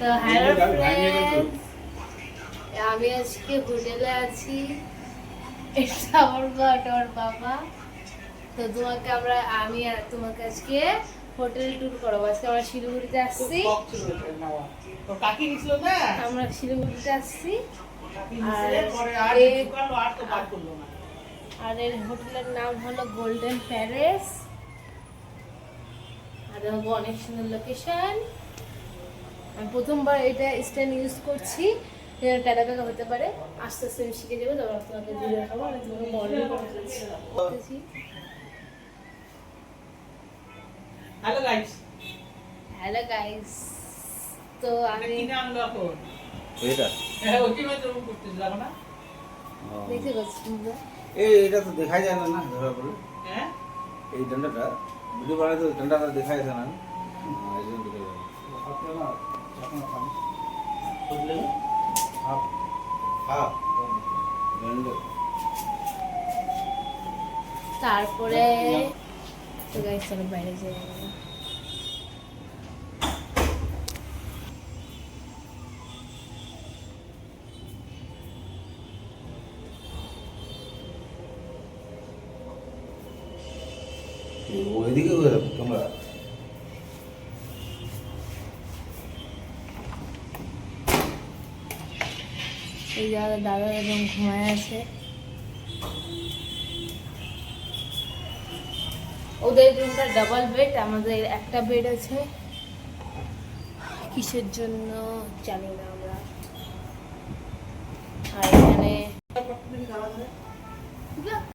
তো hello friends, আমি আজকে হোটেলে আছি। এটা আমার মা, এটা আমার বাবা। তো আমি তোমাকে আজকে হোটেল ট্যুর করাবো। আজকে আমরা শিলিগুড়িতে আসছি। আমরা শিলিগুড়িতে আসছি। আর এর হোটেলের নাম হলো গোল্ডেন প্যালেস। আর অনেক সুন্দর লোকেশন। আমি প্রথমবার এটা স্ট্যান্ড ইউজ করছি। টাকা হতে পারে, আস্তে আস্তে আমি শিখে যাবো। তখন তোমাকে দিয়ে দেখাবো। আমি তোমাকে মডেল করতেছি। হ্যালো গাইস, তো আমি দেখতে পাচ্ছি এটা তো দেখাই যায় না ধরা পড়লে। এই ডান্ডাটা ভিডিও বানাতে ডান্ডাটা দেখাই যায় না। এই জন্য দেখা যায় আপনারা যখন খান বুঝলে হাফ হাফ ডান্ডা। তারপরে তো গাইস চলো বাইরে যাই। ওইদিকে ক্যামেরা এই দাদা এবং ঘুমায় আছে। ওদের রুমটা ডাবল বেড, আমাদের একটা বেড আছে। কিসের জন্য জানি না আমরা। আর এখানে